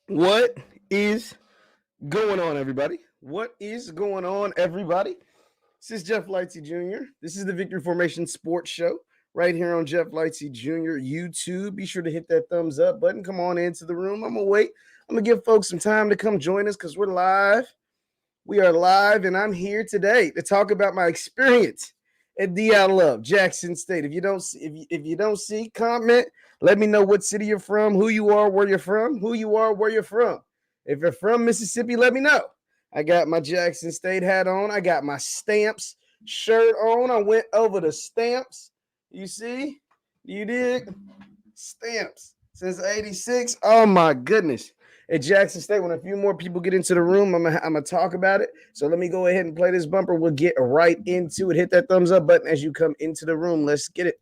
What is going on, everybody? What is going on, everybody? This is JeffLightsyJr. This is the Victory Formation Sports Show right here on JeffLightsyJr. YouTube. Be sure to hit that thumbs up button. Come on into the room. I'm going to wait. I'm going to give folks some time to come join us because we're live. We are live, and I'm here today to talk about my experience at Deion Love, Jackson State. If you don't see, comment. Let me know what city you're from, who you are, where you're from, who you are, where you're from. If you're from Mississippi, let me know. I got my Jackson State hat on. I got my Stamps shirt on. I went over the Stamps. You see? You dig? Stamps since '86. Oh my goodness. At Jackson State, when a few more people get into the room, I'm gonna talk about it. So let me go ahead and play this bumper. We'll get right into it. Hit that thumbs up button as you come into the room. Let's get it.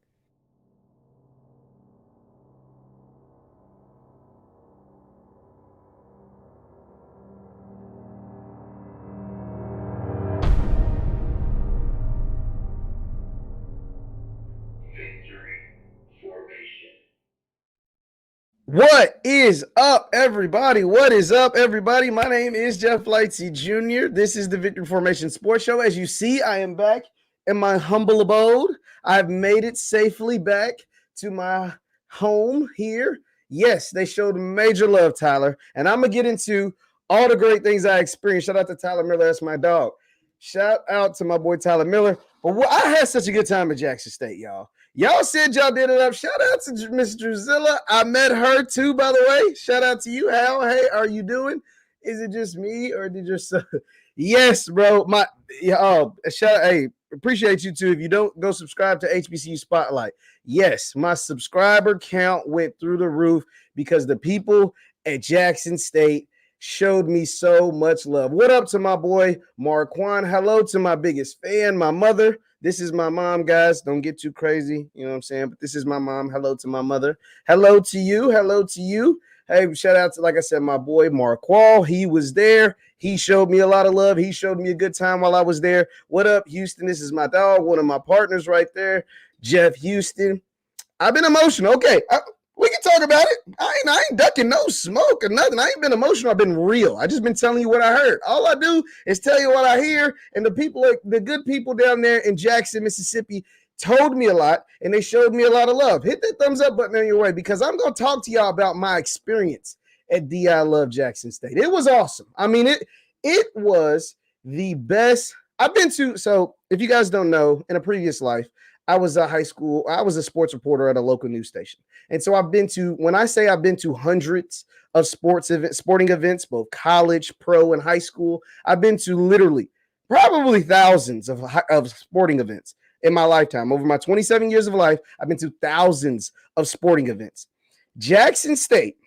What is up, everybody? What is up, everybody? My name is Jeff Lightsy Jr. This is the Victory Formation Sports Show. As you see, I am back in my humble abode. I've made it safely back to my home here. Yes, they showed major love, Tyler. And I'm going to get into all the great things I experienced. Shout out to Tyler Miller. That's my dog. Shout out to my boy Tyler Miller. But I had such a good time at Jackson State, y'all. Y'all said y'all did it up. Shout out to Miss Drusilla. I met her too, by the way. Shout out to you, Hal. Hey, are you doing? Is it just me or did your son? Yes, bro. Hey, appreciate you too. If you don't, go subscribe to HBCU Spotlight. Yes, my subscriber count went through the roof because the people at Jackson State showed me so much love. What up to my boy Marquand? Hello to my biggest fan, my mother. This is my mom, guys. Don't get too crazy. You know what I'm saying? But this is my mom. Hello to my mother. Hello to you. Hello to you. Hey, shout out to, like I said, my boy Marquand. He was there. He showed me a lot of love. He showed me a good time while I was there. What up, Houston? This is my dog, one of my partners right there, Jeff Houston. I've been emotional. Okay. We can talk about it. I ain't ducking no smoke or nothing. I ain't been emotional. I've been real. I just been telling you what I heard. All I do is tell you what I hear. And the people, the good people down there in Jackson, Mississippi, told me a lot, and they showed me a lot of love. Hit that thumbs up button on your way because I'm going to talk to y'all about my experience at Deion Love Jackson State. It was awesome. I mean, it was the best I've been to. So if you guys don't know, in a previous life, I was a sports reporter at a local news station. And so when I say I've been to hundreds of sporting events, both college, pro, and high school, I've been to literally probably thousands of sporting events in my lifetime. Over my 27 years of life, I've been to thousands of sporting events. Jackson State,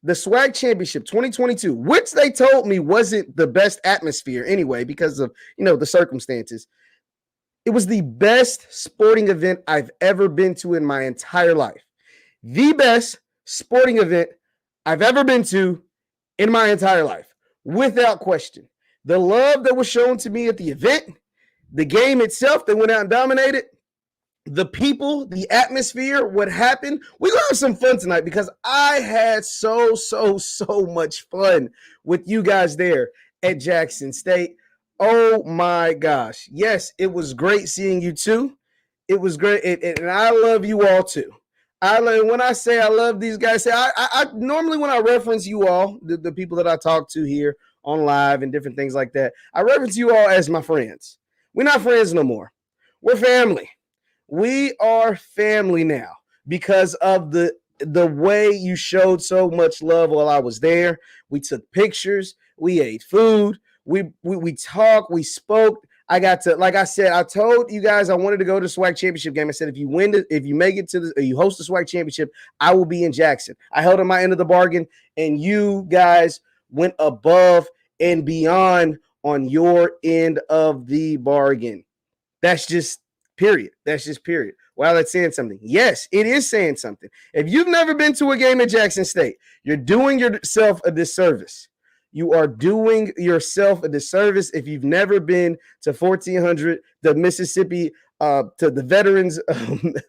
the SWAC Championship 2022, which they told me wasn't the best atmosphere anyway because of, the circumstances. It was the best sporting event I've ever been to in my entire life. The best sporting event I've ever been to in my entire life, without question. The love that was shown to me at the event, the game itself that went out and dominated, the people, the atmosphere, what happened. We're going to have some fun tonight because I had so much fun with you guys there at Jackson State. Oh my gosh. Yes, it was great seeing you too. It was great. And I love you all too. When I say I love these guys, I normally when I reference you all, the people that I talk to here on live and different things like that, I reference you all as my friends. We're not friends no more. We're family. We are family now because of the way you showed so much love while I was there. We took pictures. We ate food. We talked, we spoke. I got to, like I said, I told you guys I wanted to go to the SWAC Championship game. I said, if you make it to you host the SWAC Championship, I will be in Jackson. I held on my end of the bargain, and you guys went above and beyond on your end of the bargain. That's just period. That's just period. Wow, that's saying something. Yes, it is saying something. If you've never been to a game at Jackson State, you're doing yourself a disservice. You are doing yourself a disservice if you've never been to 1400, the Mississippi, to the Veterans,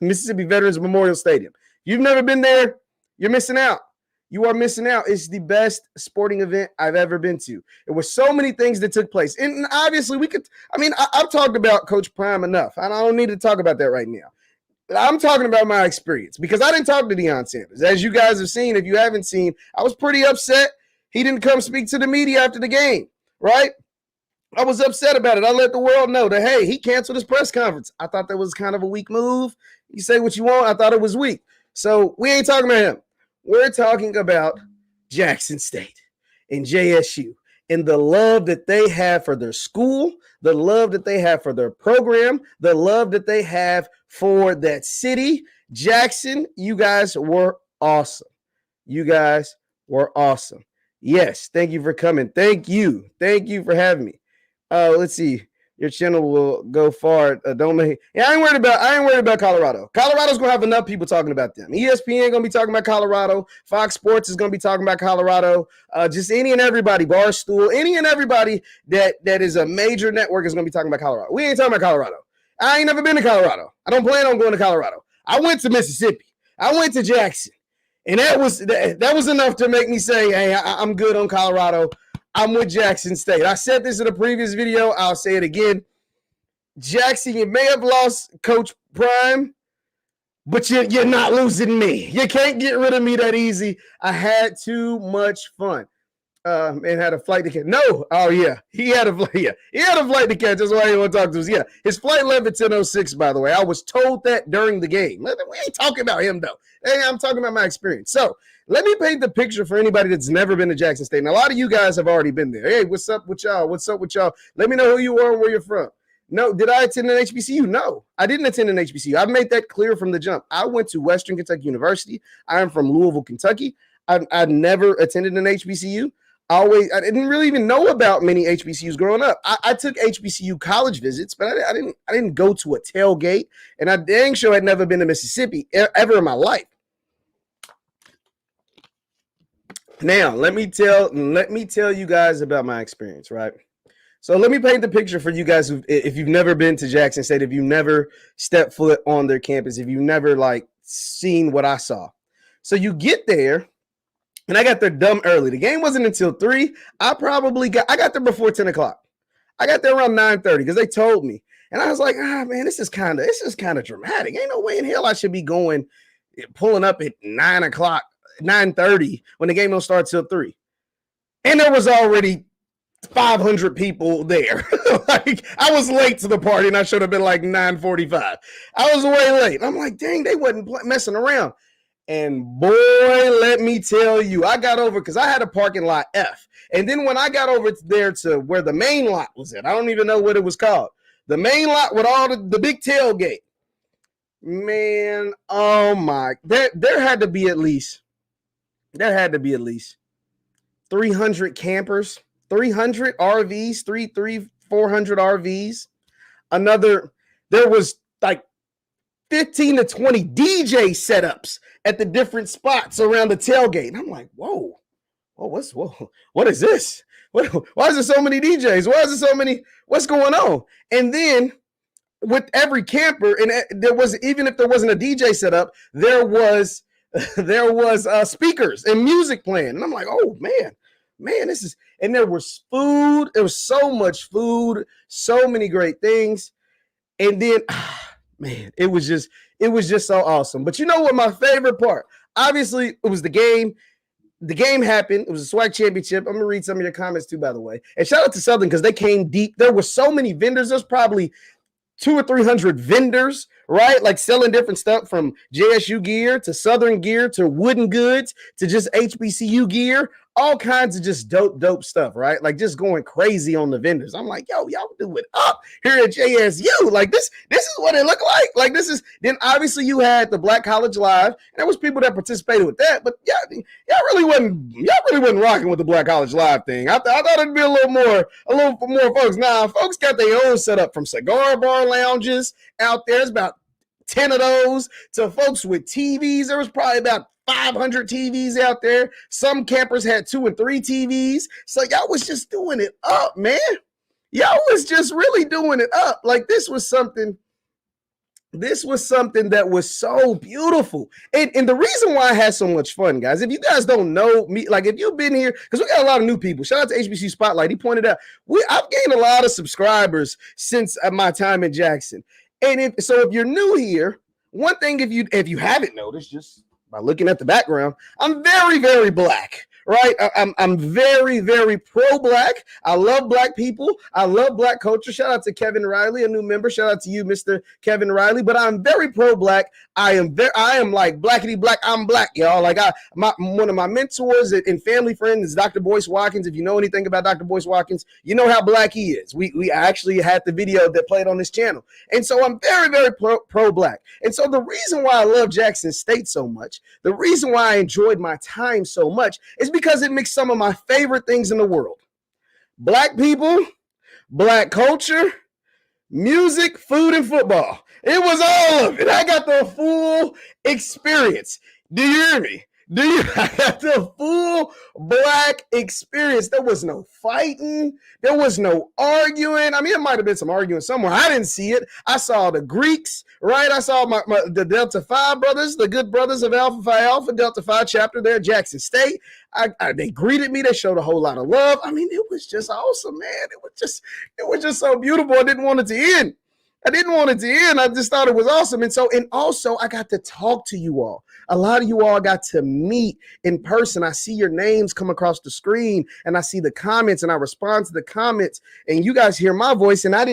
Mississippi Veterans Memorial Stadium. If you've never been there, you're missing out. You are missing out. It's the best sporting event I've ever been to. There were so many things that took place. And obviously I've talked about Coach Prime enough. I don't need to talk about that right now. But I'm talking about my experience because I didn't talk to Deion Sanders. As you guys have seen, if you haven't seen, I was pretty upset. He didn't come speak to the media after the game, right? I was upset about it. I let the world know that, hey, he canceled his press conference. I thought that was kind of a weak move. You say what you want. I thought it was weak. So we ain't talking about him. We're talking about Jackson State and JSU and the love that they have for their school, the love that they have for their program, the love that they have for that city. Jackson, you guys were awesome. You guys were awesome. Yes, thank you for coming. Thank you. Thank you for having me. Let's see. Your channel will go far. I ain't worried about Colorado. Colorado's gonna have enough people talking about them. ESPN gonna be talking about Colorado. Fox Sports is gonna be talking about Colorado. Just any and everybody, Barstool, any and everybody that is a major network is gonna be talking about Colorado. We ain't talking about Colorado. I ain't never been to Colorado. I don't plan on going to Colorado. I went to Mississippi. I went to Jackson, and that was enough to make me say, hey, I'm good on Colorado. I'm with Jackson State. I said this in a previous video. I'll say it again. Jackson, you may have lost Coach Prime, but you're not losing me. You can't get rid of me that easy. I had too much fun. And had a flight to catch. No. Oh, yeah. He had a flight. Yeah. He had a flight to catch. That's why he want to talk to us. Yeah. His flight left at 10:06, by the way. I was told that during the game. We ain't talking about him, though. Hey, I'm talking about my experience. So let me paint the picture for anybody that's never been to Jackson State. And a lot of you guys have already been there. Hey, what's up with y'all? What's up with y'all? Let me know who you are and where you're from. No, did I attend an HBCU? No, I didn't attend an HBCU. I've made that clear from the jump. I went to Western Kentucky University. I am from Louisville, Kentucky. I've never attended an HBCU. I didn't really even know about many HBCUs growing up. I took HBCU college visits, but I didn't go to a tailgate, and I dang sure had never been to Mississippi ever in my life. Now, let me tell you guys about my experience, right? So let me paint the picture for you guys if you've never been to Jackson State, if you've never stepped foot on their campus, if you've never seen what I saw. So you get there, and I got there dumb early. The game wasn't until 3. I got there before 10 o'clock. I got there around 9:30 because they told me. And I was like, man, this is kind of dramatic. Ain't no way in hell I should be pulling up at 9 o'clock. 9:30 when the game don't start till 3. And there was already 500 people there. I was late to the party and I should have been 9:45. I was way late. I'm like, dang, they wasn't messing around. And boy, let me tell you, I got over because I had a parking lot F. And then when I got over there to where the main lot was at, I don't even know what it was called. The main lot with all the big tailgate. Man, oh my, there had to be at least 300 campers, 300 RVs, 400 RVs. There was 15 to 20 DJ setups at the different spots around the tailgate. And I'm like, whoa, what is this? Why is there so many DJs? Why is there so many? What's going on? And then with every camper, and there was, even if there wasn't a DJ setup, there was speakers and music playing. And I'm like, oh man, this is, and there was food. There was so much food, so many great things. And then, man, it was just so awesome. But you know what my favorite part? Obviously, it was the game. The game happened. It was a SWAC Championship. I'm going to read some of your comments too, by the way. And shout out to Southern because they came deep. There were so many vendors. There's probably 200 or 300 vendors, right? Selling different stuff from JSU gear to Southern gear to wooden goods to just HBCU gear, all kinds of just dope stuff, right? Just going crazy on the vendors. I'm like, yo, y'all do it up here at JSU. This is what it looked like. Then obviously you had the Black College Live, and there was people that participated with that, but y'all really wasn't rocking with the Black College Live thing. I thought it'd be a little more folks. Now, folks got their own setup from cigar bar lounges out there. It's about 10 of those to folks with TVs. There was probably about 500 TVs out there. Some campers had 2 and 3 TVs. So y'all was just doing it up, man. Y'all was just really doing it up. This was something this was something that was so beautiful. And the reason why I had so much fun, guys, if you guys don't know me, like if you've been here, because we got a lot of new people. Shout out to HBCU Spotlight. He pointed out, I've gained a lot of subscribers since my time in Jackson. And if you're new here, one thing, if you haven't noticed, just by looking at the background, I'm very, very black. Right, I'm very, very pro-black. I love black people. I love black culture. Shout out to Kevin Riley, a new member. Shout out to you, Mr. Kevin Riley. But I'm very pro-black. I am like blackity black. I'm black, y'all. Like one of my mentors and family friends is Dr. Boyce Watkins. If you know anything about Dr. Boyce Watkins, you know how black he is. We actually had the video that played on this channel, and so I'm very, very pro-black. And so the reason why I love Jackson State so much, the reason why I enjoyed my time so much, is because it mixed some of my favorite things in the world: black people, black culture, music, food, and football. It was all of it. I got the full experience. Do you hear me? I got the full black experience. There was no fighting. There was no arguing. I mean, it might have been some arguing somewhere. I didn't see it. I saw the Greeks, right? I saw the Delta Phi brothers, the good brothers of Alpha Phi Alpha, Delta Phi chapter there at Jackson State. They greeted me. They showed a whole lot of love. I mean, it was just awesome, man. It was just so beautiful. I didn't want it to end. I just thought it was awesome. And also I got to talk to you all. A lot of you all got to meet in person. I see your names come across the screen and I see the comments and I respond to the comments and you guys hear my voice and I've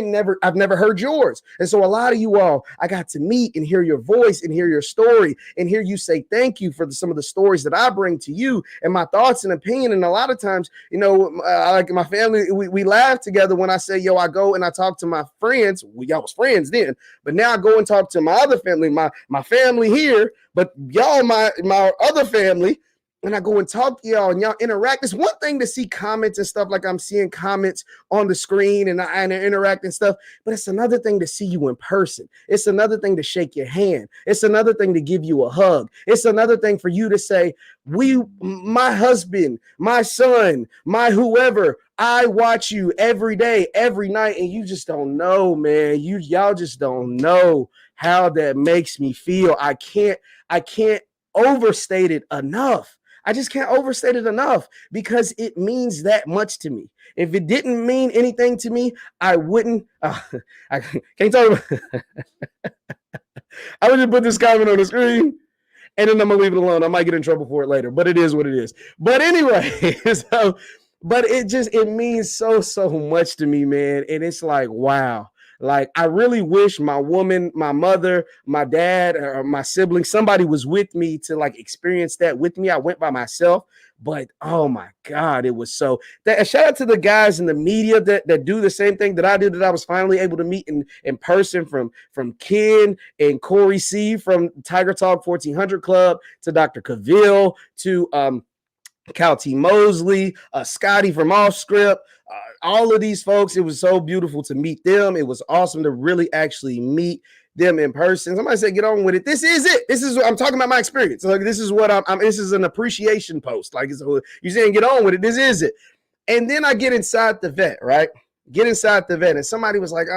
never heard yours. And so a lot of you all, I got to meet and hear your voice and hear your story and hear you say thank you for some of the stories that I bring to you and my thoughts and opinion. And a lot of times, like my family, we laugh together when I say, I go and I talk to my friends. Y'all was friends then, but now I go and talk to my other family, my family here, but y'all, my other family, and I go and talk to y'all and y'all interact. It's one thing to see comments and stuff, like I'm seeing comments on the screen and I interact and stuff, but it's another thing to see you in person. It's another thing to shake your hand. It's another thing to give you a hug. It's another thing for you to say, my husband, my son, my whoever, I watch you every day, every night, and you just don't know, man. Y'all just don't know how that makes me feel. I can't overstate it enough. I just can't overstate it enough because it means that much to me. If it didn't mean anything to me, I wouldn't. I can't talk about. I would just put this comment on the screen and then I'm gonna leave it alone. I might get in trouble for it later, but it is what it is. But anyway, but it means so much to me, man. And it's like, wow. Like, I really wish my woman, my mother, my dad, or my siblings, somebody was with me to like experience that with me. I went by myself, but oh my God, it was so shout out to the guys in the media that do the same thing that I did, that I was finally able to meet in person, from Ken and Corey C from Tiger Talk 1400 Club, to Dr. Cavill, to Cal T. Mosley, Scotty from Off Script, all of these folks. It was so beautiful to meet them. It was awesome to really actually meet them in person. Somebody said, get on with it. This is it. This is what I'm talking about, my experience. Like, this is what this is an appreciation post. Like, you're saying, get on with it. This is it. And then I get inside the vet, right? Get inside the vet. And somebody was like,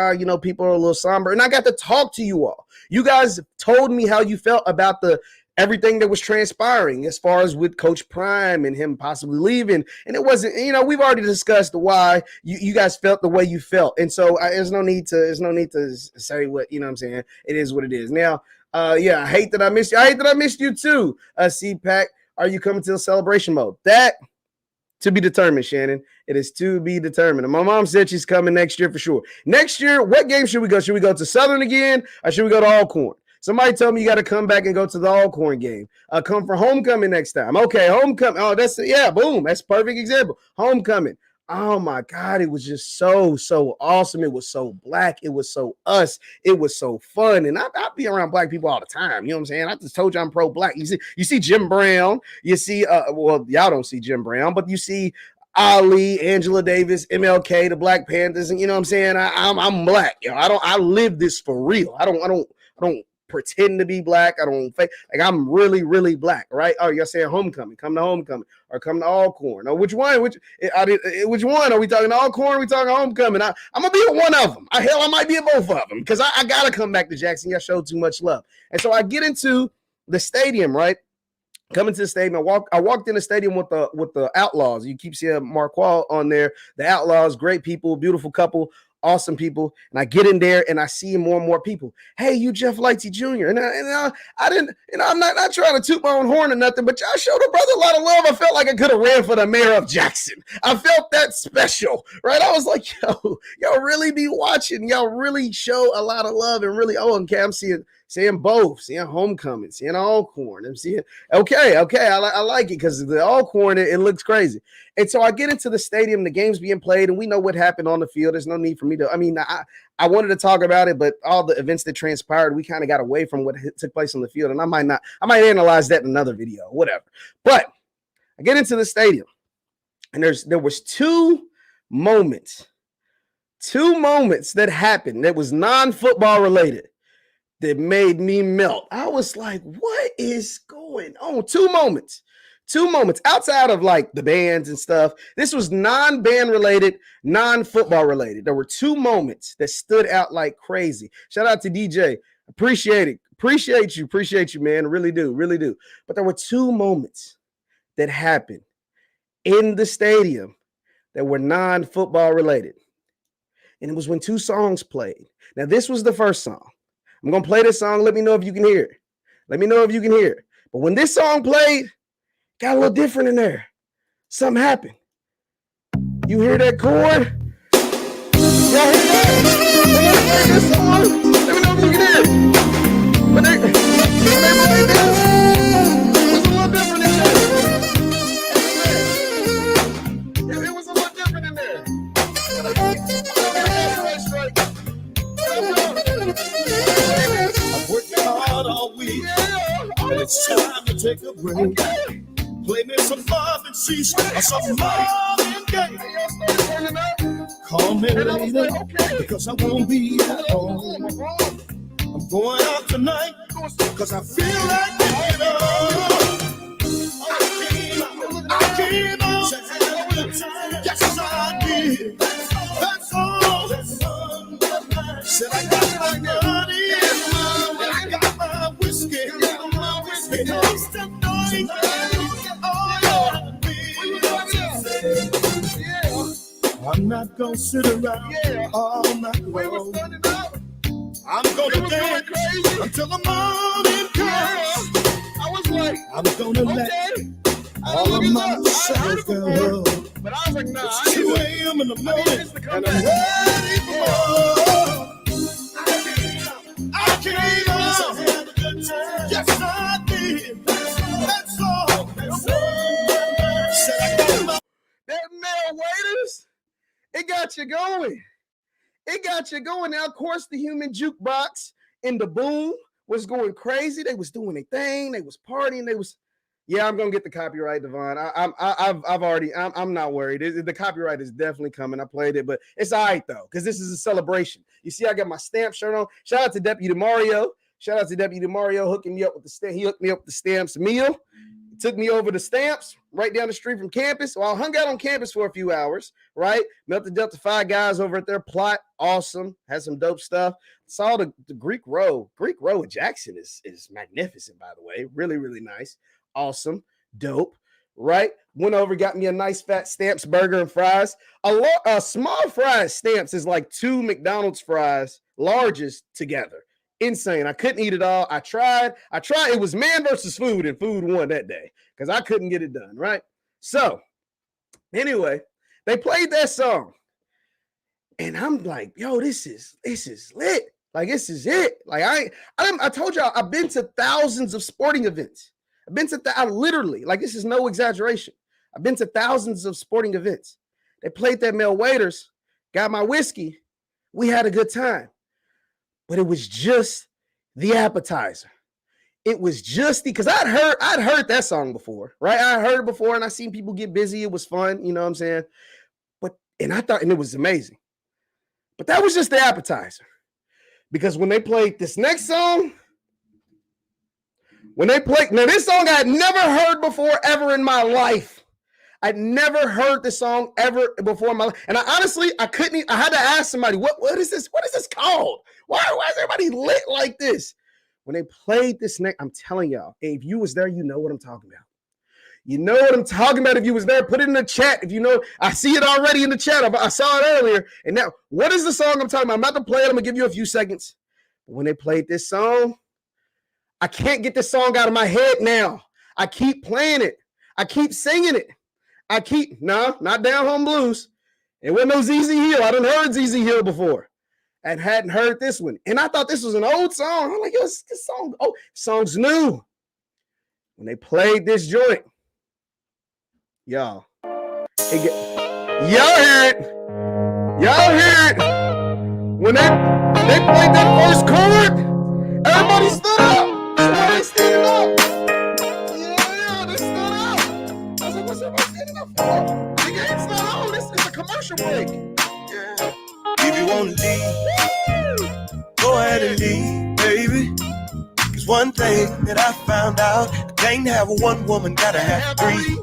people are a little somber. And I got to talk to you all. You guys told me how you felt about everything that was transpiring as far as with Coach Prime and him possibly leaving. And it wasn't, we've already discussed why you guys felt the way you felt. And so there's no need to say what, what I'm saying. It is what it is. Now, I hate that I missed you. I hate that I missed you too. CPAC, are you coming to the celebration mode? That to be determined, Shannon. It is to be determined. And my mom said she's coming next year for sure. Next year, what game should we go? Should we go to Southern again, or should we go to Alcorn? Somebody told me you got to come back and go to the Alcorn game. Come for homecoming next time. Okay, homecoming. Oh, boom. That's a perfect example. Homecoming. Oh my God, it was just so awesome. It was so black. It was so us. It was so fun. And I be around black people all the time. You know what I'm saying? I just told you I'm pro-black. You see Jim Brown. You see, y'all don't see Jim Brown, but you see Ali, Angela Davis, MLK, the Black Panthers, and you know what I'm saying? I'm black. I live this for real. I don't pretend to be black. I don't fake. Like, I'm really, really black, right? Oh, you're saying homecoming. Come to homecoming. Or come to Alcorn. Or which one? Which one? Are we talking Alcorn? Are we talking homecoming? I'm going to be at one of them. I might be at both of them because I got to come back to Jackson. Y'all showed too much love. And so I get into the stadium, right? Coming to the stadium, I walked in the stadium with the Outlaws. You keep seeing Marquand on there. The Outlaws, great people, beautiful couple, awesome people. And I get in there and I see more and more people. Hey, you JeffLightsyJr. And I didn't, I'm not trying to toot my own horn or nothing, but y'all showed a brother a lot of love. I felt like I could have ran for the mayor of Jackson. I felt that special, right? I was like, y'all really be watching. Y'all really show a lot of love and really, okay, I'm seeing both, seeing homecoming, seeing Alcorn. I'm seeing, okay, I like it because the Alcorn, it looks crazy. And so I get into the stadium, the game's being played, and we know what happened on the field. There's no need for me to, I wanted to talk about it, but all the events that transpired, we kind of got away from what took place on the field. And I might analyze that in another video, whatever. But I get into the stadium, and there was two moments that happened that was non-football related that made me melt. I was like, what is going on? Two moments outside of like the bands and stuff. This was non-band related, non-football related. There were two moments that stood out like crazy. Shout out to DJ. Appreciate it. Appreciate you, man. Really do. But there were two moments that happened in the stadium that were non-football related. And it was when two songs played. Now, this was the first song. I'm going to play this song. Let me know if you can hear it. But when this song played, got a little different in there. Something happened. You hear that chord? Y'all hear that? This song? Let me know if you can hear it. When they played this, it was a little different in there. It was a little different in there. Hard all week, and it's time to take a break. Play me some Marvin C. or some Marvin Gaye. Call me later because I won't be at home. I'm going out tonight because I feel like getting up. I came out to have a good time. Yes, I did. That's all. Said I got my money. I'm not gonna sit around all night long. I'm gonna dance until the morning comes. I'm gonna let all of my shadows go. But I was like, nah, it's 2 a.m. in the morning, and I'm ready for more. I came out to have a good time. Yes, I did. That's all. That male waiters, it got you going. Now, of course, the human jukebox in the boom was going crazy. They was doing a thing. They was partying. Yeah, I'm gonna get the copyright, Devon. I'm not worried. The copyright is definitely coming. I played it, but it's all right though, because this is a celebration. You see, I got my stamp shirt on. Shout out to Deputy Mario. Hooking me up with the stamp. He hooked me up with the stamps meal. Took me over the stamps right down the street from campus. So I hung out on campus for a few hours, right? Met the Delta Phi guys over at their plot. Awesome. Had some dope stuff. Saw the Greek Row. Greek Row in Jackson is magnificent, by the way. Really, really nice. Awesome. Dope. Right? Went over, got me a nice fat Stamps burger and fries. A small fries Stamps is like 2 McDonald's fries, largest together. Insane. I couldn't eat it all. I tried. It was man versus food, and food won that day because I couldn't get it done, right? So, anyway, they played that song, and I'm like, yo, this is lit. Like, this is it. Like, I told y'all, I've been to thousands of sporting events. I literally, like, this is no exaggeration. I've been to thousands of sporting events. They played that male waiters, got my whiskey. We had a good time. But it was just the appetizer. It was just because I'd heard that song before, right? I heard it before and I seen people get busy. It was fun, you know what I'm saying? And it was amazing. But that was just the appetizer. Because when they played this next song, When they played, now this song I had never heard before ever in my life. I'd never heard this song ever before in my life. And I honestly, I had to ask somebody, what is this? What is this called? Why is everybody lit like this? When they played this next, I'm telling y'all, if you was there, you know what I'm talking about. You know what I'm talking about. If you was there, put it in the chat. If you know, I see it already in the chat. I saw it earlier. And now, what is the song I'm talking about? I'm about to play it. I'm going to give you a few seconds. When they played this song, I can't get this song out of my head now. I keep playing it. I keep singing it. Not Down Home Blues. It wasn't no ZZ Hill. I done heard ZZ Hill before and hadn't heard this one. And I thought this was an old song. I'm like, yo, this song, song's new. When they played this joint, y'all hear it. Y'all hear it. When they played that first chord, everybody stood up. Somebody standing up. Yeah, they stood up. I was like, what's everybody standing up for? The game's not on. This is a commercial break. Yeah. If you want to leave, go ahead and leave, baby. Cause one thing that I found out, I can't have one woman, gotta have three.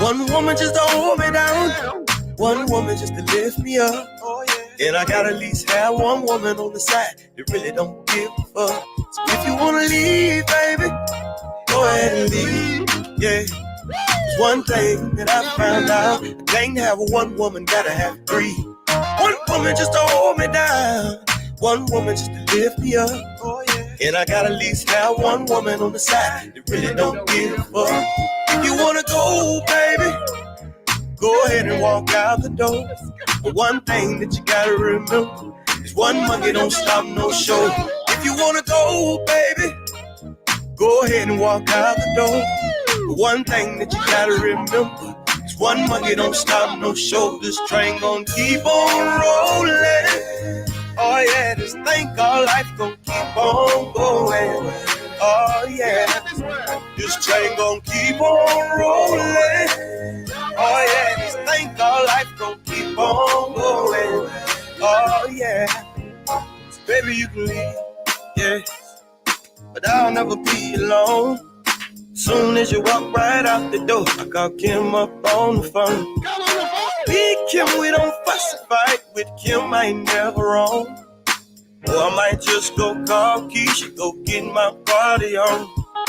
One woman just to hold me down, one woman just to lift me up. Oh, yeah. And I gotta at least have one woman on the side that really don't give a fuck. So if you wanna leave, baby, go ahead and leave. Yeah. There's one thing that I found out, I can't have one woman, gotta have three. One woman just to hold me down, one woman just to lift me up. Oh, yeah. And I gotta at least have one woman on the side that really don't give a fuck. If you wanna go, baby, go ahead and walk out the door. But one thing that you gotta remember is one monkey don't stop no show. If you wanna go, baby, go ahead and walk out the door. But one thing that you gotta remember is one monkey don't stop no show. This train gon' keep on rolling. Oh yeah, this thing called life gon' keep on going. Oh yeah, this train gon' keep on rolling. Oh yeah, this thing called life gon' keep on going. Oh yeah, so baby you can leave, yeah, but I'll never be alone. Soon as you walk right out the door, I call Kim up on the phone. Me, Kim, we don't fuss and fight. With Kim, I ain't never wrong. Or I might just go call Keisha, go get my party on.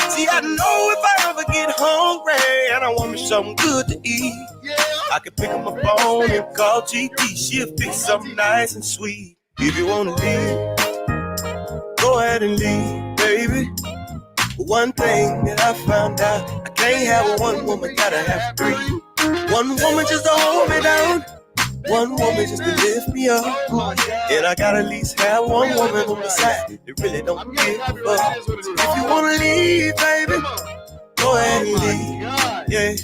See, I know if I ever get hungry and I want me something good to eat, I can pick up my phone and call GT. She'll fix something nice and sweet. If you wanna leave, go ahead and leave, baby. But one thing that I found out, I can't have one woman, gotta have three. One woman just to hold me down, one woman just to lift me up. And I gotta at least have one woman on the side that really don't give a fuck. If you wanna leave, baby, go ahead and leave. Yeah,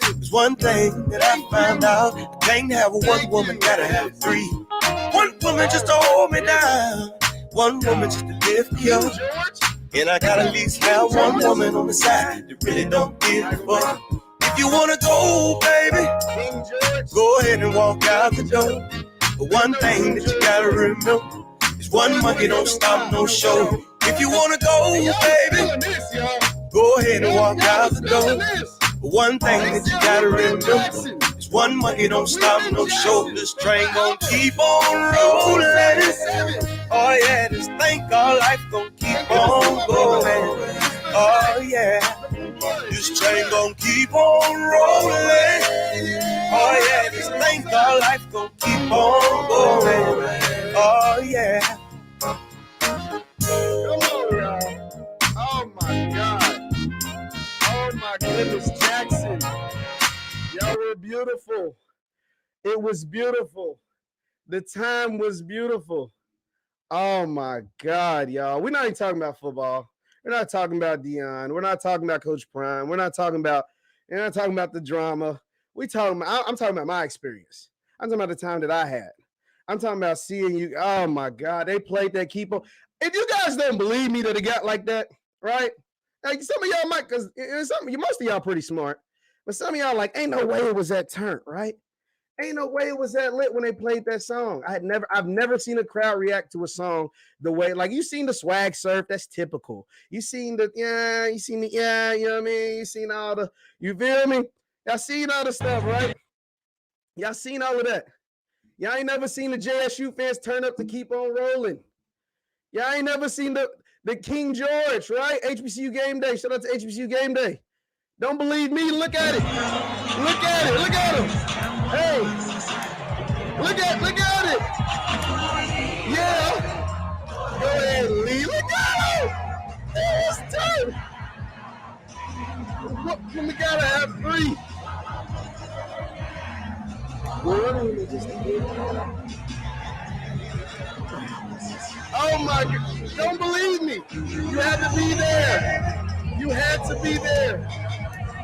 there's one thing that I found out, I can't have one woman, gotta have three. One woman just to hold me down, one woman just to lift me up. And I gotta at least have one woman on the side that really don't give a fuck. If you wanna go, baby, go ahead and walk out the door. But one thing that you gotta remember is one monkey don't stop no show. If you wanna go, baby, go ahead and walk out the door. But one thing that you gotta remember is one monkey don't stop no show. This train gon' keep on rolling. Oh yeah, this thing called life gon' keep on going. Oh yeah, this train gon' keep on rolling. Oh yeah, this thing called life gon' keep on going. Oh yeah. Come on, y'all. Oh my God. Oh my goodness, Jackson. Y'all were beautiful. It was beautiful. The time was beautiful. Oh my God, y'all. We're not even talking about football. We're not talking about Deion. We're not talking about Coach Prime. We're not talking about the drama. I'm talking about my experience. I'm talking about the time that I had. I'm talking about seeing you. Oh my God, they played that keeper. If you guys don't believe me that it got like that, right? Like some of y'all might, because most of y'all pretty smart, but some of y'all like, ain't no way it was that turn, right? Ain't no way it was that lit when they played that song. I've never seen a crowd react to a song the way, like, you seen the swag surf, that's typical. You seen the, you know what I mean? You seen all the, you feel me? Y'all seen all the stuff, right? Y'all seen all of that. Y'all ain't never seen the JSU fans turn up to keep on rolling. Y'all ain't never seen the King George, right? HBCU game day. Shout out to HBCU game day. Don't believe me? Look at it. Look at it. Look at him. Hey. Look at it. Yeah. Go ahead, Lee. Look at him. It's two. We gotta have three. Oh my God. Don't believe me. You had to be there. You had to be there.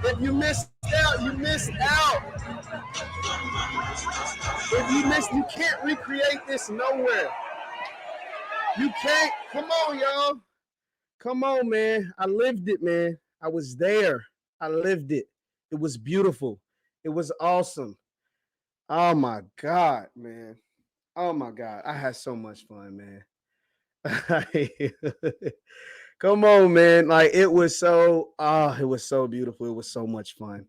If you missed out, you missed out. If you missed, you can't recreate this nowhere. You can't. Come on, y'all. Come on, man. I lived it, man. I was there. I lived it. It was beautiful. It was awesome. Oh my God, man. Oh my God. I had so much fun, man. Come on, man. Like, it was so beautiful. It was so much fun.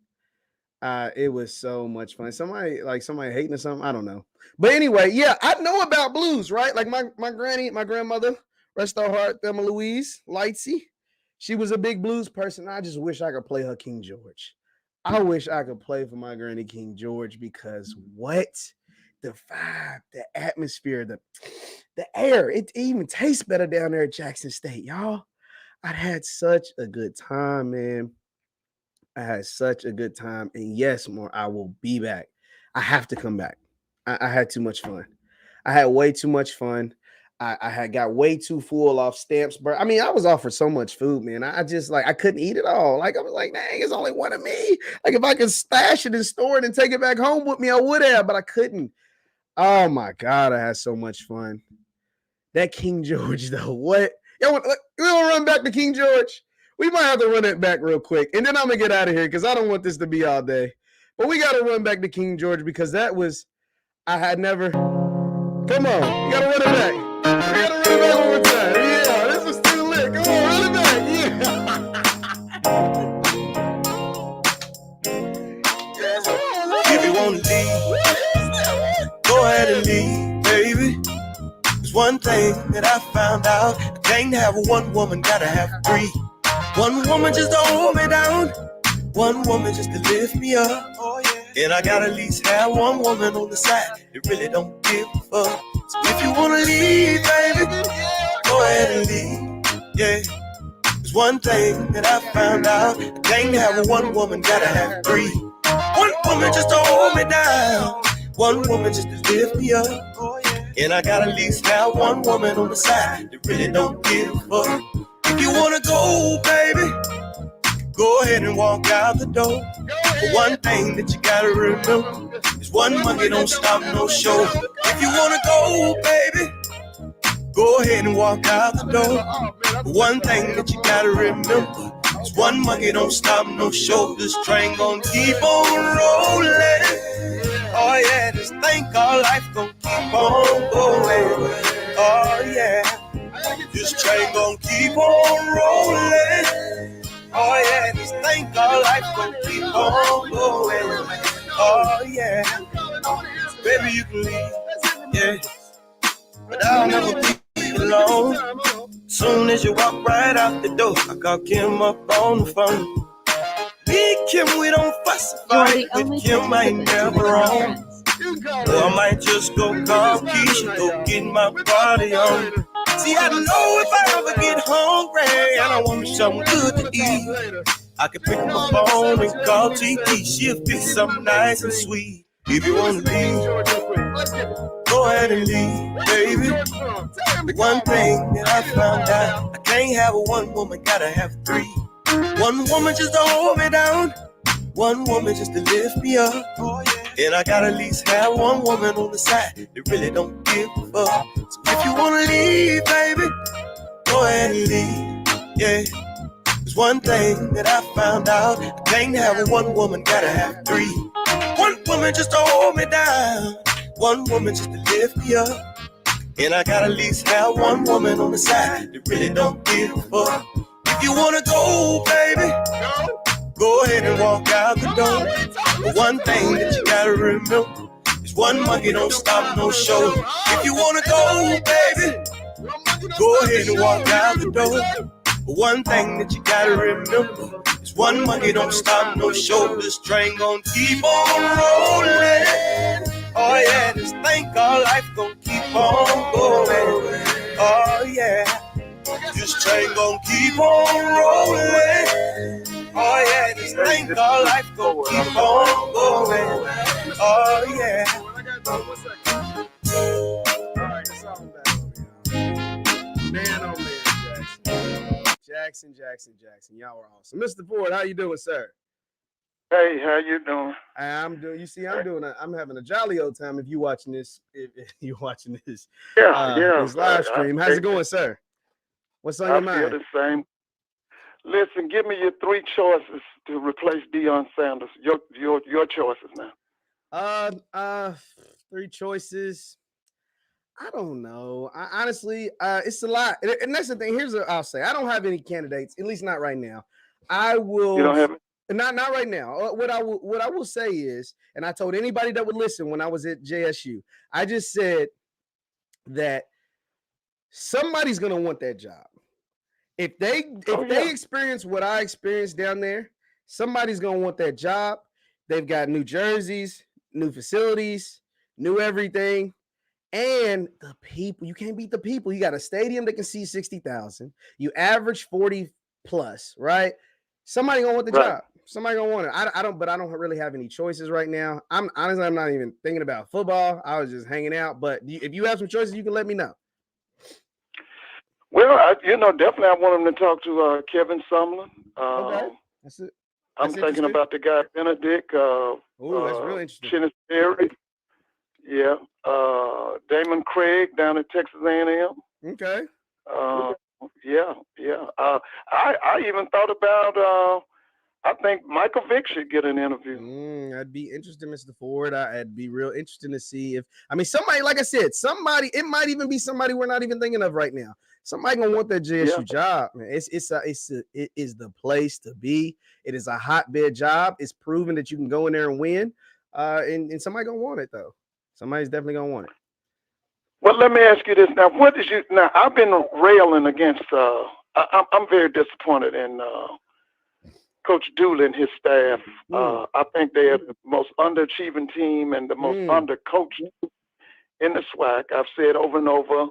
It was so much fun. Somebody hating or something. I don't know. But anyway, yeah, I know about blues, right? Like my grandmother, rest her heart, Thelma Louise Lightsy. She was a big blues person. I just wish I could play her King George. I wish I could play for my granny King George, because what? The vibe, the atmosphere, the air, it even tastes better down there at Jackson State, y'all. I had such a good time, man. I had such a good time. And yes, more, I will be back. I have to come back. I had too much fun. I had way too much fun. I had got way too full off stamps. But I mean, I was offered so much food, man. I just, like, I couldn't eat it all. Like, I was like, dang, it's only one of me. Like, if I could stash it and store it and take it back home with me, I would have, but I couldn't. Oh my God, I had so much fun. That King George, though, what? Y'all want to run back to King George? We might have to run it back real quick, and then I'm going to get out of here because I don't want this to be all day. But we got to run back to King George, because that was, I had never, come on, you got to run it back. We got to run it back one more time. Yeah, this was too lit. Come on, run it back. Yeah. If you want to leave, go ahead and leave, baby. There's one thing that I found out. I can't have one woman, gotta have three. One woman just to hold me down. One woman just to lift me up. Oh, yeah. And I gotta at least have one woman on the side that really don't give a fuck. So if you wanna leave, baby, go ahead and leave. Yeah. There's one thing that I found out. I can't have one woman, gotta have three. One woman just to hold me down. One woman just to lift me up. Oh, yeah. And I gotta at least have one woman on the side that really don't give a fuck. If you wanna go, baby, go ahead and walk out the door. But one thing that you gotta remember is one monkey don't stop no show. If you wanna go, baby, go ahead and walk out the door. But one thing that you gotta remember is one monkey don't stop no show. This train gon' keep on rolling. Oh yeah, this thing called life gon' keep on going. Oh yeah. This train gon' keep on rolling. Oh yeah, this thing called life gon' keep on going. Oh yeah, baby you can leave, yeah, but I'll never be alone. Soon as you walk right out the door, I call Kim up on the phone. Me and Kim, we don't fuss and fight. With Kim, I ain't never wrong. Or I might just go call Keisha, go get my party on. See, I know if I ever get hungry and I want me something good to eat, I can pick up my phone and call TT. She'll fix something nice and sweet. If you want to leave, go ahead and leave, baby. One thing that I found out, I can't have one woman, gotta have three. One woman just to hold me down. One woman just to lift me up. And I gotta at least have one woman on the side that really don't give a fuck. So if you wanna leave, baby, go ahead and leave. Yeah. There's one thing that I found out. I can't have one woman, gotta have three. One woman just to hold me down, one woman just to lift me up. And I gotta at least have one woman on the side that really don't give a fuck. If you wanna go, baby, go ahead and walk out the door. But one thing that you gotta remember is one monkey don't stop no show. If you wanna go, baby, go ahead and walk out the door. But one thing that you gotta remember is one monkey don't stop no show. This train gon' keep on rolling. Oh yeah, this thing called life gon' keep on going. Oh yeah, this train gon' keep on rolling. Oh yeah, this thing called life gon' keep on going. Oh yeah. Alright, it's all back over, man. Oh man, Jackson. Y'all are awesome. Mr. Ford, how you doing, sir? Hey, how you doing? I'm doing. You see, I'm having a jolly old time. If you watching this, if you're watching this, this live stream. How's it going, sir? What's on your mind? I feel the same. Listen, give me your 3 choices to replace Deion Sanders. Your choices now. 3 choices. I don't know. Honestly, it's a lot, and that's the thing. Here's what I'll say: I don't have any candidates, at least not right now. I will. You don't have. Not right now. What I will say is, and I told anybody that would listen when I was at JSU, I just said that somebody's gonna want that job. If they experience what I experienced down there, somebody's gonna want that job. They've got new jerseys, new facilities, new everything. And the people, you can't beat the people. You got a stadium that can seat 60,000. You average 40 plus, right? Somebody gonna want the job. Somebody gonna want it. I don't really have any choices right now. I'm not even thinking about football. I was just hanging out. But if you have some choices, you can let me know. Well, definitely I want him to talk to Kevin Sumlin. Okay, that's it. I'm thinking about the guy Benedict. Oh, that's really interesting. Chennis Berry. Yeah. Damon Craig down at Texas A&M. Okay. Yeah. I even thought about I think Michael Vick should get an interview. I'd be interested, Mr. Ford. I'd be real interested to see somebody, like I said, it might even be somebody we're not even thinking of right now. Somebody gonna want that JSU job, man. It is the place to be. It is a hotbed job. It's proven that you can go in there and win. And somebody gonna want it though. Somebody's definitely gonna want it. Well, let me ask you this now. Now I've been railing against. I'm very disappointed in Coach Dooley and his staff. I think they are the most underachieving team and the most undercoached in the SWAC. I've said over and over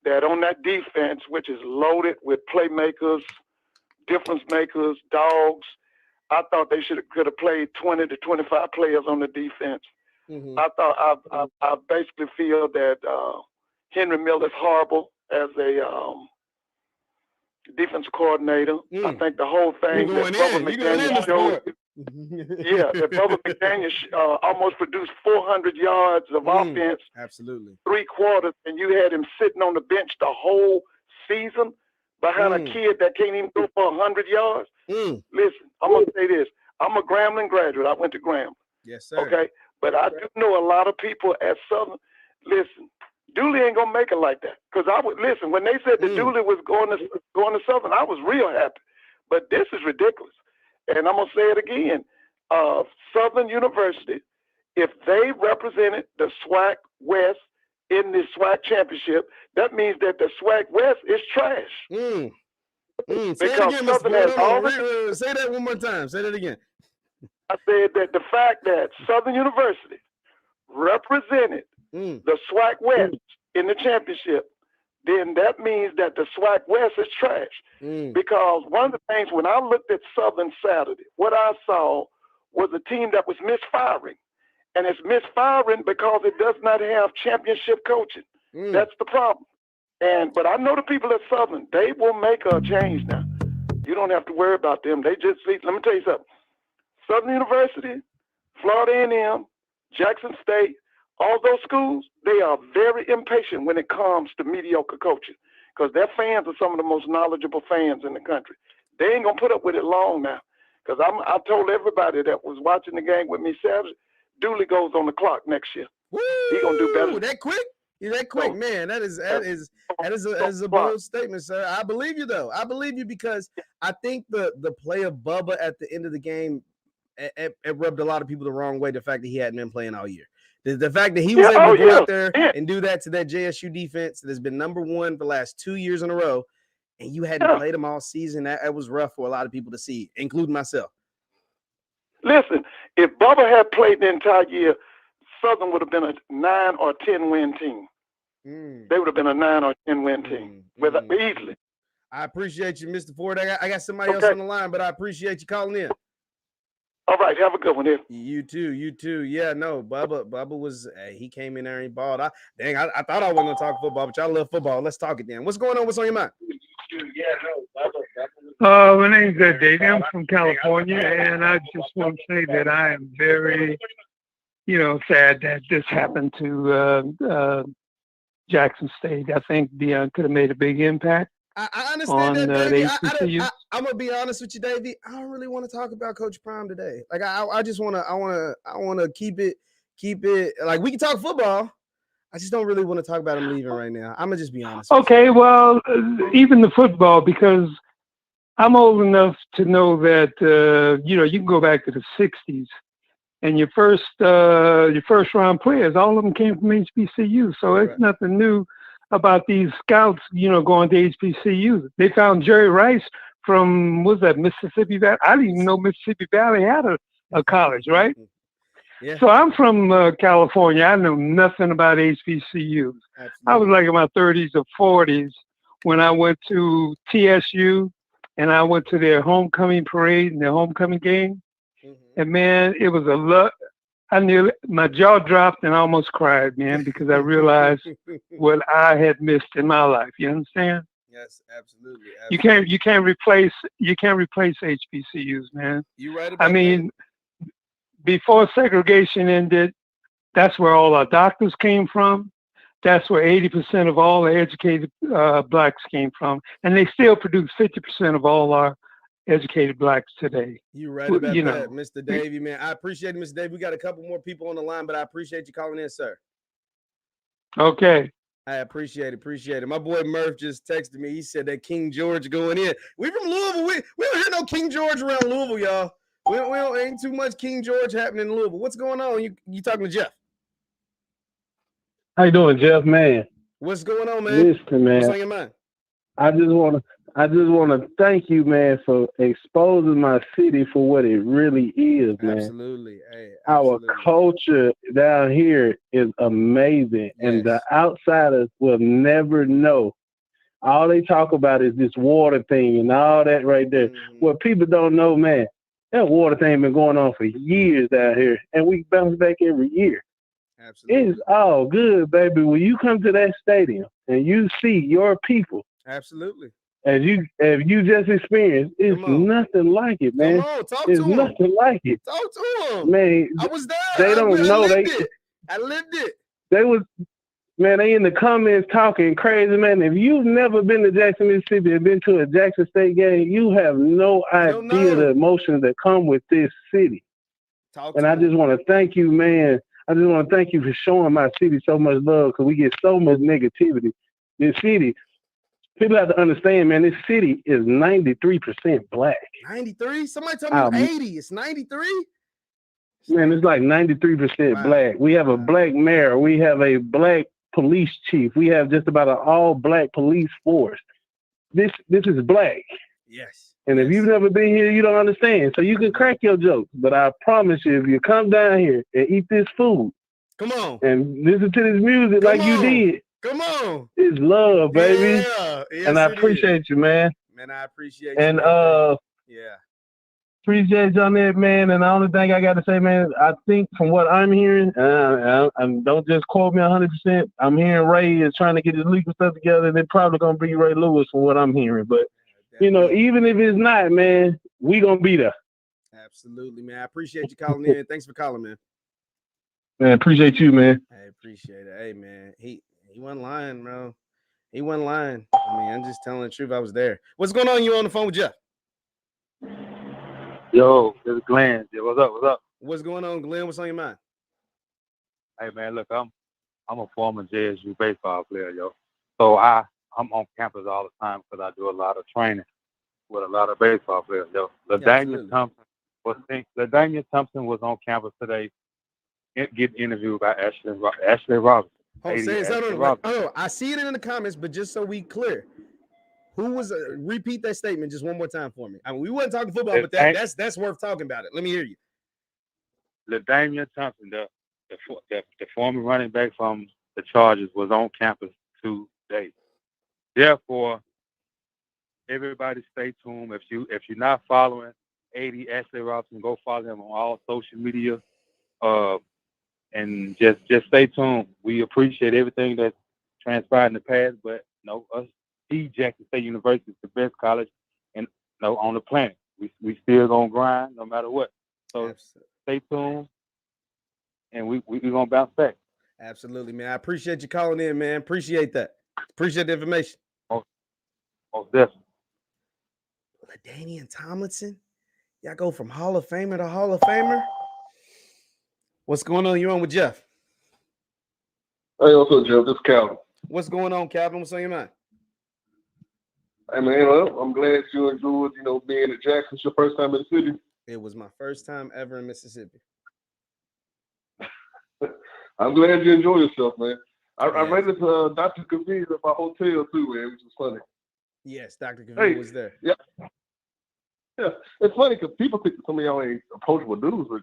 that on that defense, which is loaded with playmakers, difference makers, dogs, I thought they could have played 20 to 25 players on the defense. Mm-hmm. I basically feel that Henry Miller's horrible as a defense coordinator. I think the whole thing that Bubba McDaniel showed. That Bubba McDaniel almost produced 400 yards of offense. Absolutely. 3 quarters, and you had him sitting on the bench the whole season behind a kid that can't even go for 100 yards. Listen, I'm going to say this. I'm a Grambling graduate. I went to Grambling. Yes, sir. Okay? But I do know a lot of people at Southern. Listen, Dooley ain't going to make it like that. Because listen, when they said that Dooley was going to Southern, I was real happy. But this is ridiculous. And I'm going to say it again. Southern University, if they represented the SWAC West in the SWAC Championship, that means that the SWAC West is trash. Because Southern has say that one more time. Say that again. I said that the fact that Southern University represented the SWAC West in the championship, then that means that the SWAC West is trash. Because one of the things, when I looked at Southern Saturday, what I saw was a team that was misfiring. And it's misfiring because it does not have championship coaching. That's the problem. But I know the people at Southern, they will make a change now. You don't have to worry about them. They just see, let me tell you something. Southern University, Florida A&M, Jackson State, all those schools, they are very impatient when it comes to mediocre coaching because their fans are some of the most knowledgeable fans in the country. They ain't going to put up with it long now because I told everybody that was watching the game with me Saturday, Dooley goes on the clock next year. Woo! He gonna do better. That quick? Yeah, that quick, man. That is a bold statement, sir. I believe you though. I believe you because I think the play of Bubba at the end of the game it rubbed a lot of people the wrong way. The fact that he hadn't been playing all year. The fact that he was able to go out there and do that to that JSU defense that has been number one for the last 2 years in a row, and you hadn't played him all season, that was rough for a lot of people to see, including myself. Listen, if Bubba had played the entire year, Southern would have been a 9 or 10 win team. They would have been a 9 or 10 win team easily. I appreciate you, Mr. Ford. I got somebody else on the line, but I appreciate you calling in. All right, have a good one, here. You too. Yeah, no, Bubba was he came in there and he balled. I thought I wasn't gonna talk football, but y'all love football. Let's talk it then. What's going on? What's on your mind? My name's Davey. I'm from California, and I just want to say that I am very, sad that this happened to Jackson State. I think Deion could have made a big impact. I understand that, Davey. I'm gonna be honest with you, Davey. I don't really want to talk about Coach Prime today. Like I just want to keep it like we can talk football. I just don't really want to talk about him leaving right now. I'm gonna just be honest. Okay, well, even the football, because I'm old enough to know that you can go back to the '60s, and your first round players, all of them came from HBCU. So it's nothing new about these scouts, going to HBCU. They found Jerry Rice from, Mississippi Valley? I didn't even know Mississippi Valley had a college, right? Yeah. So I'm from California. I know nothing about HBCUs. Absolutely. I was like in my 30s or 40s when I went to TSU and I went to their homecoming parade and their homecoming game. Mm-hmm. And man, it was my jaw dropped and I almost cried, man, because I realized what I had missed in my life. You understand? Yes, absolutely. You can't replace HBCUs, man. You right about that. Before segregation ended, that's where all our doctors came from. That's where 80% of all the educated blacks came from, and they still produce 50% of all our educated blacks today. You're right about that, Mr. Davey, man. I appreciate it, Mr. Davey. We got a couple more people on the line, but I appreciate you calling in, sir. Okay. I appreciate it. My boy Murph just texted me. He said that King George going in. We from Louisville. We don't hear no King George around Louisville, y'all. We don't ain't too much King George happening in Louisville. What's going on? You talking to Jeff? How you doing, Jeff, man? What's going on, man? Listen, man. What's on your mind? I just want to thank you, man, for exposing my city for what it really is, man. Absolutely. Hey, Our culture down here is amazing, and the outsiders will never know. All they talk about is this water thing and all that right there. Mm-hmm. What people don't know, man, that water thing been going on for years down here, and we bounce back every year. Absolutely. It's all good, baby. When you come to that stadium and you see your people, absolutely, as you just experienced, it's nothing like it, man. Come on, talk it's to nothing him. Like it. Talk to him, man. I was there. They don't know. I lived it. They in the comments talking crazy, man. If you've never been to Jackson, Mississippi, and been to a Jackson State game, you have no idea the emotions that come with this city. I just want to thank you, man. I just want to thank you for showing my city so much love, because we get so much negativity. This city, people have to understand, man, this city is 93% black. 93? Somebody told me 80. It's 93? Man, it's like 93% black. We have a black mayor. We have a black police chief. We have just about an all-black police force. This is black. Yes. And if you've never been here, you don't understand. So you can crack your jokes. But I promise you, if you come down here and eat this food, come on, and listen to this music you did, come on, it's love, baby. Yeah. Yes, and I appreciate you, man. Man, I appreciate you. And appreciate you on that, man. And the only thing I got to say, man, I think from what I'm hearing, and don't just quote me 100%. I'm hearing Ray is trying to get his legal stuff together, and they're probably gonna be Ray Lewis from what I'm hearing, but. Even if it's not, man, we gonna be there. Absolutely, man. I appreciate you calling in. Thanks for calling, man. Man, appreciate you, man. I appreciate it. Hey, man, he wasn't lying, bro. He wasn't lying. I mean, I'm just telling the truth. I was there. What's going on? You on the phone with Jeff? Yo, this is Glenn. Yeah, what's up? What's going on, Glenn? What's on your mind? Hey man, look, I'm a former JSU baseball player, yo. So I'm on campus all the time because I do a lot of training with a lot of baseball players, yo. LaDainian Thompson was on campus today, getting interviewed by Ashley Robinson. I see it in the comments, but just so we clear, who was repeat that statement just one more time for me. I mean, we wasn't talking football, but that's worth talking about it. Let me hear you. LaDainian Thompson, the former running back from the Chargers, was on campus today. Therefore, everybody stay tuned. If you're not following AD Ashley Robinson, go follow him on all social media. And just stay tuned. We appreciate everything that transpired in the past, but us Jackson State University is the best college on the planet. We still gonna grind no matter what. So stay tuned, and we gonna bounce back. Absolutely, man. I appreciate you calling in, man. Appreciate that. Appreciate the information. Oh, definitely. LaDainian Tomlinson, y'all go from Hall of Famer to Hall of Famer. What's going on? You're on with Jeff. Hey, what's up, Jeff? This is Calvin. What's going on, Calvin? What's on your mind? Hey, man, well, I'm glad you enjoyed, being at Jackson. It's your first time in the city. It was my first time ever in Mississippi. I'm glad you enjoy yourself, man. I rented Dr. Kavir at my hotel, too, man, which was funny. Yes, Dr. Kavir was there. Yeah. Yeah, it's funny because people think some of y'all ain't approachable dudes, but,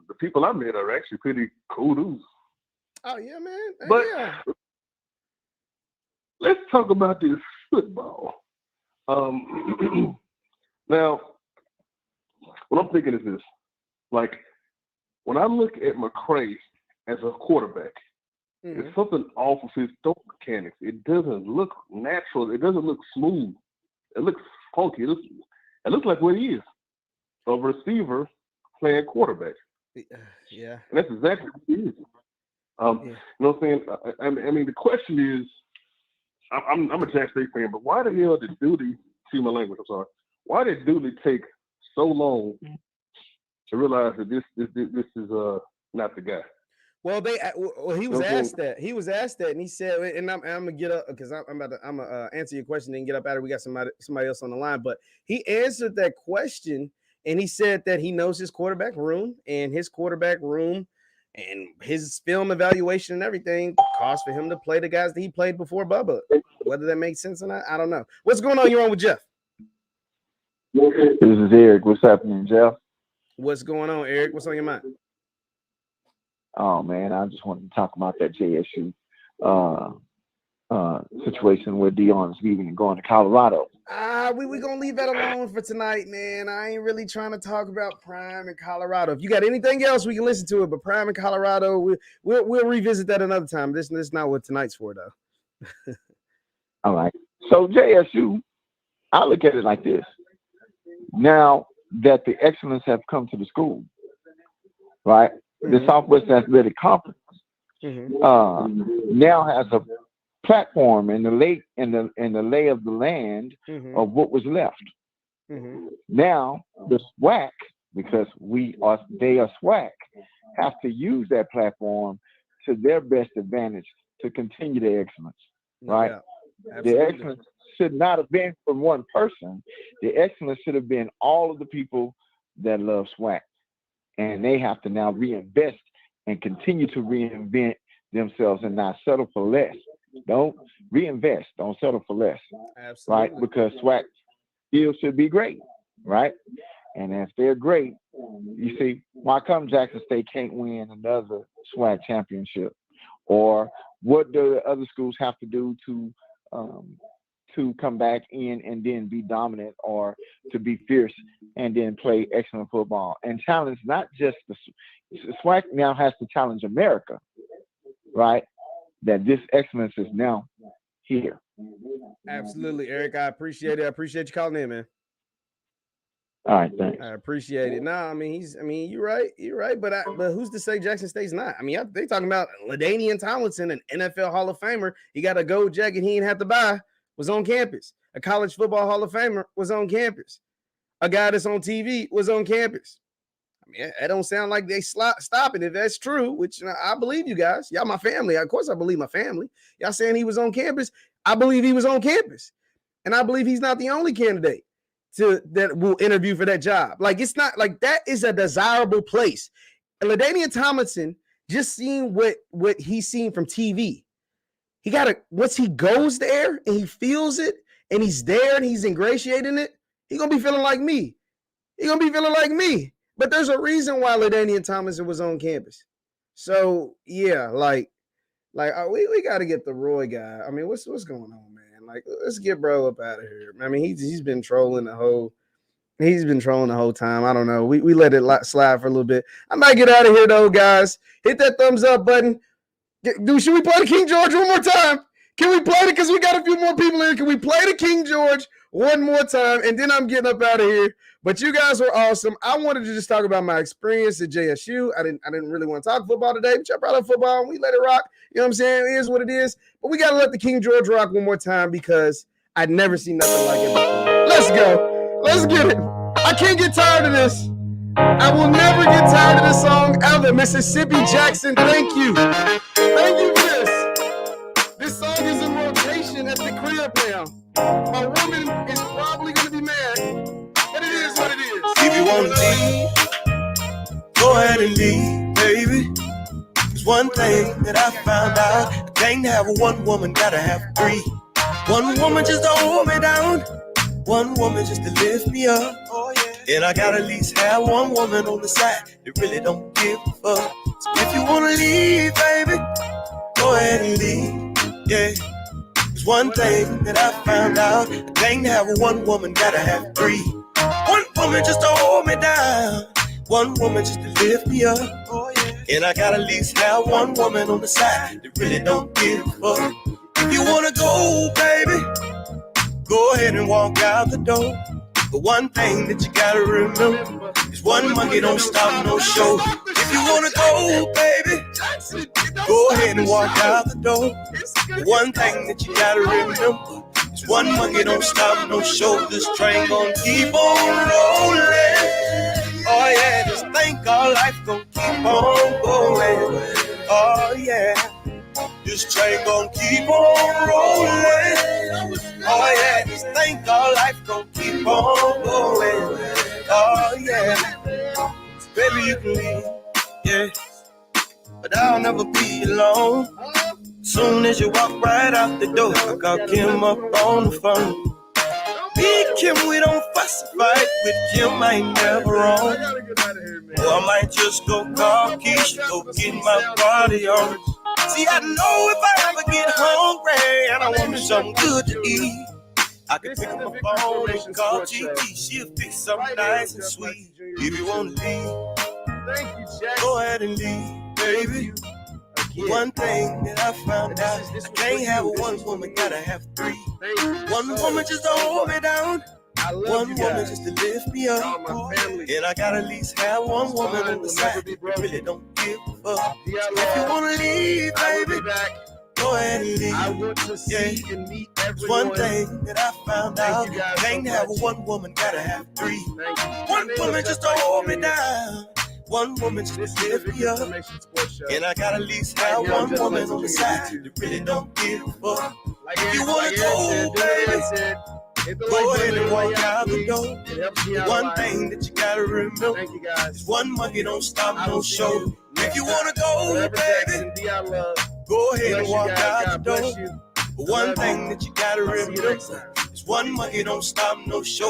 the people I met are actually pretty cool dudes. Oh, yeah, man. But yeah. Let's talk about this football. Now, what I'm thinking is this. Like, when I look at McCray as a quarterback, there's something off of his throw mechanics. It doesn't look natural. It doesn't look smooth. It looks funky. It looks like what he is, a receiver playing quarterback. Yeah. And that's exactly what he is. You know what I'm saying? I mean, the question is, I'm a Jack State fan, but why the hell did Dooley, excuse my language, I'm sorry, why did Dooley take so long to realize that this is not the guy? Well, he was asked that. He was asked that, and he said, and I'm gonna get up because I'm gonna answer your question and get up out of it. We got somebody else on the line, but he answered that question, and he said that he knows his quarterback room, and his quarterback room and his film evaluation and everything cost for him to play the guys that he played before Bubba. Whether that makes sense or not, I don't know. What's going on? You're on with Jeff. This is Eric. What's happening, Jeff? What's going on, Eric? What's on your mind? Oh man, I just wanted to talk about that JSU situation where Deion is leaving and going to Colorado. We gonna leave that alone for tonight, man. I ain't really trying to talk about Prime in Colorado. If you got anything else, we can listen to it. But Prime in Colorado, we'll revisit that another time. This is not what tonight's for, though. All right. So JSU, I look at it like this. Now that the excellence have come to the school, right? The Southwest Athletic Conference now has a platform in the lay of the land of what was left. Now the SWAC, because they are SWAC, have to use that platform to their best advantage to continue their excellence. Right? Yeah, the excellence should not have been from one person. The excellence should have been all of the people that love SWAC. And they have to now reinvest and continue to reinvent themselves and not settle for less. Don't reinvest. Don't settle for less. Absolutely. Right? Because SWAC still should be great. Right? And if they're great, you see, why come Jackson State can't win another SWAC championship? Or what do the other schools have to do to come back in and then be dominant, or to be fierce and then play excellent football and challenge not just the SWAC now has to challenge America, right? That this excellence is now here. Absolutely, Eric. I appreciate it. I appreciate you calling in, man. All right, thanks. I appreciate it. No, you're right. You're right. But who's to say Jackson State's not? I mean, they talking about LaDainian Tomlinson, an NFL Hall of Famer. He got a gold jacket he didn't have to buy. Was on campus. A college football Hall of Famer was on campus. A guy that's on TV was on campus. I mean, it don't sound like they stopping. If that's true, which I believe you guys. Y'all my family. Of course I believe my family. Y'all saying he was on campus. I believe he was on campus. And I believe he's not the only candidate that will interview for that job. Like, it's not like that is a desirable place. And LaDainian Tomlinson, just seeing what he's seen from TV, he once he goes there and he feels it and he's there and he's ingratiating it, he's gonna be feeling like me. But there's a reason why LaDainian Tomlinson was on campus. So yeah, like we got to get the Roy guy. I mean, what's going on, man? Like, let's get bro up out of here. I mean, he's been trolling the whole time. I don't know. We let it slide for a little bit. I might get out of here though, guys. Hit that thumbs up button. Dude, should we play the King George one more time? Can we play it? Because we got a few more people in. Can we play the King George one more time? And then I'm getting up out of here. But you guys were awesome. I wanted to just talk about my experience at JSU. I didn't really want to talk football today, but y'all brought up football and we let it rock. You know what I'm saying? It is what it is. But we got to let the King George rock one more time because I'd never seen nothing like it before. Let's go. Let's get it. I can't get tired of this. I will never get tired of this song ever. Mississippi Jackson, thank you. Thank you for this. This song is in rotation at the crib now. My woman is probably going to be mad, but it is what it is. If you want to leave, go ahead and leave, baby. There's one thing that I found out. I can't have one woman, gotta have three. One woman just to hold me down. One woman just to lift me up. Oh, yeah. And I gotta at least have one woman on the side that really don't give a fuck. So if you wanna leave, baby, go ahead and leave. Yeah. There's one thing that I found out. I can't have one woman, gotta have three. One woman just to hold me down. One woman just to lift me up. Oh, yeah. And I gotta at least have one woman on the side that really don't give a fuck. If you wanna go, baby, go ahead and walk out the door. But one thing that you gotta remember is one monkey don't stop no show. If you wanna go, baby, go ahead and walk out the door. But one thing that you gotta remember is one monkey don't stop no show. This train gon' keep on rolling. Oh yeah, just think our life gon' keep on going. Oh yeah. This train gon' keep on rolling. Oh yeah, just think our life gon' keep on going. Oh yeah, baby you can leave, yeah, but I'll never be alone. Soon as you walk right out the door, I call Kim up on the phone. Me and Kim, we don't fuss and fight. With Kim, I ain't never wrong. Or I might just go call Keisha, go get my party on. See, I know if I ever get hungry and I want me something good to eat, I can pick up my phone and call GT. She'll fix something nice and sweet. If you want to leave, go ahead and leave, baby. One thing that I found out, I can't have one woman, gotta have three. One woman just to hold me down. One woman just to lift me up. And I gotta at least have one woman on the side that really don't give a fuck. If you wanna leave, baby, go ahead and leave. I want to see and meet everyone. One thing that I found out, can't have one woman, gotta have three. One woman just to hold me down. One woman just to lift me up. And I gotta at least have one woman on the side that really don't give a fuck. If you wanna go, baby, go ahead and walk out the door. One thing that you gotta remember is one monkey don't stop no show. If you wanna go, baby, go ahead and walk out the door. One thing that you gotta remember is one monkey don't stop no show.